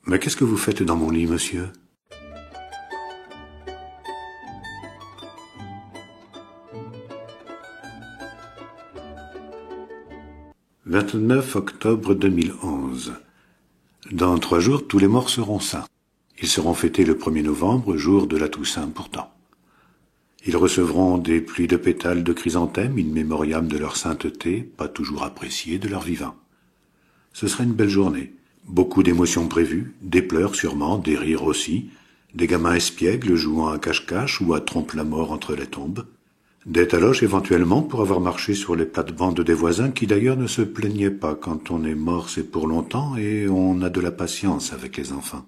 Mais qu'est-ce que vous faites dans mon lit, monsieur? 29 octobre 2011. Dans 3 jours, tous les morts seront saints. Ils seront fêtés le 1er novembre, jour de la Toussaint pourtant. Ils recevront des pluies de pétales de chrysanthème, in memoriam de leur sainteté, pas toujours appréciée de leur vivant. Ce sera une belle journée. Beaucoup d'émotions prévues, des pleurs sûrement, des rires aussi, des gamins espiègles jouant à cache-cache ou à trompe-la-mort entre les tombes, des taloches éventuellement pour avoir marché sur les plates-bandes des voisins qui d'ailleurs ne se plaignaient pas quand on est mort c'est pour longtemps et on a de la patience avec les enfants.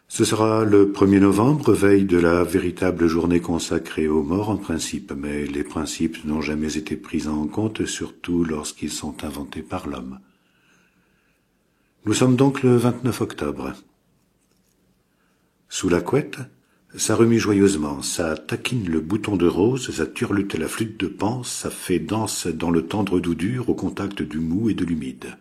Ce sera le 1er novembre, veille de la véritable journée consacrée aux morts en principe, mais les principes n'ont jamais été pris en compte, surtout lorsqu'ils sont inventés par l'homme. Nous sommes donc le 29 octobre. Sous la couette, ça remue joyeusement, ça taquine le bouton de rose, ça turlute la flûte de pan, ça fait danse dans le tendre doudure au contact du mou et de l'humide.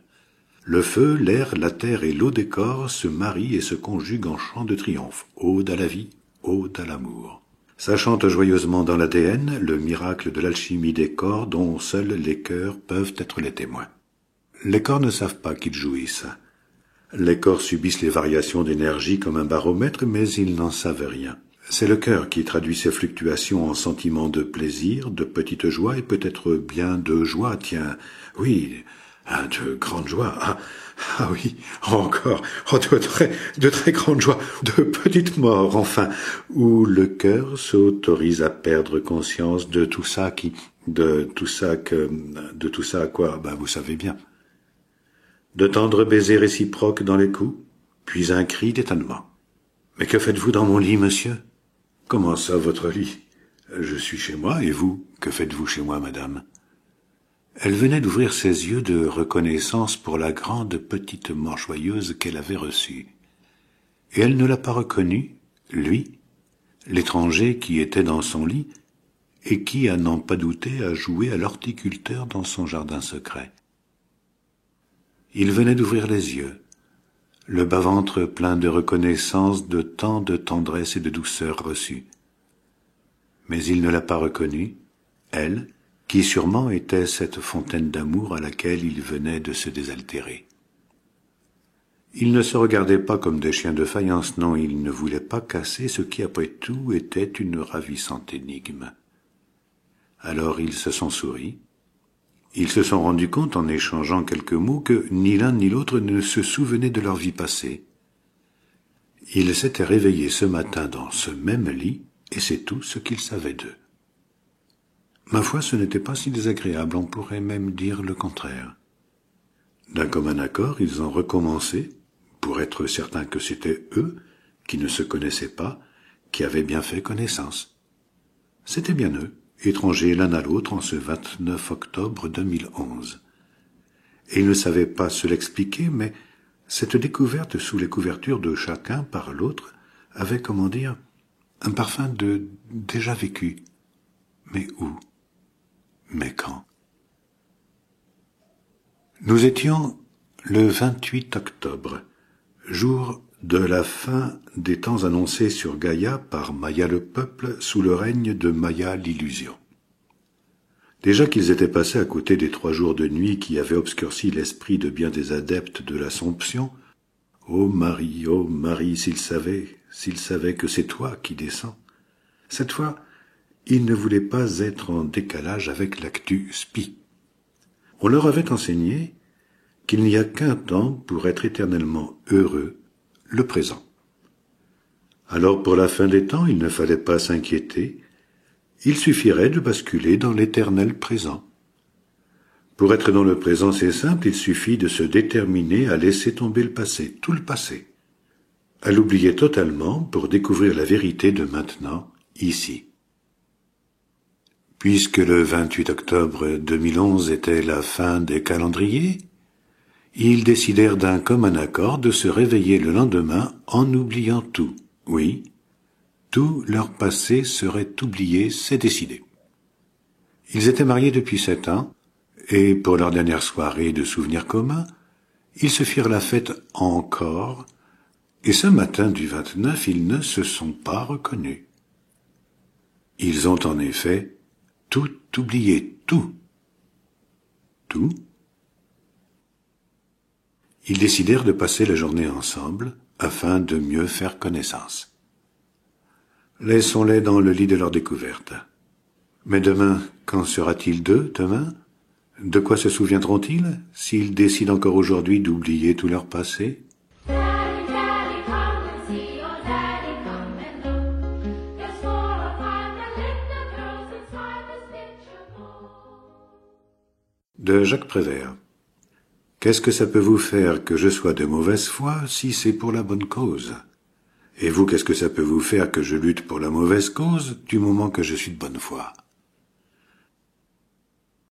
Le feu, l'air, la terre et l'eau des corps se marient et se conjuguent en chant de triomphe. Ode à la vie, ode à l'amour. Ça chante joyeusement dans l'ADN, le miracle de l'alchimie des corps dont seuls les cœurs peuvent être les témoins. Les corps ne savent pas qu'ils jouissent. Les corps subissent les variations d'énergie comme un baromètre, mais ils n'en savent rien. C'est le cœur qui traduit ces fluctuations en sentiments de plaisir, de petite joie et peut-être bien de joie, tiens, oui, de grande joie, ah oui, encore, de très grande joie, de petite mort, enfin, où le cœur s'autorise à perdre conscience de tout ça de tout ça à quoi, vous savez bien. De tendres baisers réciproques dans les coups, puis un cri d'étonnement. « Mais que faites-vous dans mon lit, monsieur ?»« Comment ça, votre lit ? Je suis chez moi, et vous, que faites-vous chez moi, madame ?» Elle venait d'ouvrir ses yeux de reconnaissance pour la grande petite mort joyeuse qu'elle avait reçue. Et elle ne l'a pas reconnu, lui, l'étranger qui était dans son lit, et qui, à n'en pas douter, a joué à l'horticulteur dans son jardin secret. Il venait d'ouvrir les yeux, le bas-ventre plein de reconnaissance de tant de tendresse et de douceur reçue. Mais il ne l'a pas reconnue, elle, qui sûrement était cette fontaine d'amour à laquelle il venait de se désaltérer. Ils ne se regardaient pas comme des chiens de faïence, non, ils ne voulaient pas casser ce qui, après tout, était une ravissante énigme. Alors ils se sont souris. Ils se sont rendus compte, en échangeant quelques mots, que ni l'un ni l'autre ne se souvenaient de leur vie passée. Ils s'étaient réveillés ce matin dans ce même lit, et c'est tout ce qu'ils savaient d'eux. Ma foi, ce n'était pas si désagréable, on pourrait même dire le contraire. D'un commun accord, ils ont recommencé, pour être certains que c'était eux, qui ne se connaissaient pas, qui avaient bien fait connaissance. C'était bien eux, étrangers l'un à l'autre en ce 29 octobre 2011. Et ils ne savaient pas se l'expliquer, mais cette découverte sous les couvertures de chacun par l'autre avait, comment dire, un parfum de déjà vécu. Mais où? Mais quand? Nous étions le 28 octobre, jour de la fin des temps annoncés sur Gaïa par Maya le peuple sous le règne de Maya l'illusion. Déjà qu'ils étaient passés à côté des 3 jours de nuit qui avaient obscurci l'esprit de bien des adeptes de l'Assomption, ô Marie, s'ils savaient que c'est toi qui descends. Cette fois, ils ne voulaient pas être en décalage avec l'actu spi. On leur avait enseigné qu'il n'y a qu'un temps pour être éternellement heureux, le présent. Alors pour la fin des temps, il ne fallait pas s'inquiéter, il suffirait de basculer dans l'éternel présent. Pour être dans le présent, c'est simple, il suffit de se déterminer à laisser tomber le passé, tout le passé, à l'oublier totalement pour découvrir la vérité de maintenant, ici. Puisque le 28 octobre 2011 était la fin des calendriers, ils décidèrent d'un commun accord de se réveiller le lendemain en oubliant tout. Oui, tout leur passé serait oublié, c'est décidé. Ils étaient mariés depuis 7 ans, et pour leur dernière soirée de souvenirs communs, ils se firent la fête encore, Et ce matin du 29, ils ne se sont pas reconnus. Ils ont en effet tout oublié, tout. Tout. Ils décidèrent de passer la journée ensemble afin de mieux faire connaissance. Laissons-les dans le lit de leur découverte. Mais demain, qu'en sera-t-il d'eux, demain? De quoi se souviendront-ils, s'ils décident encore aujourd'hui d'oublier tout leur passé? De Jacques Prévert. Qu'est-ce que ça peut vous faire que je sois de mauvaise foi si c'est pour la bonne cause? Et vous, qu'est-ce que ça peut vous faire que je lutte pour la mauvaise cause du moment que je suis de bonne foi?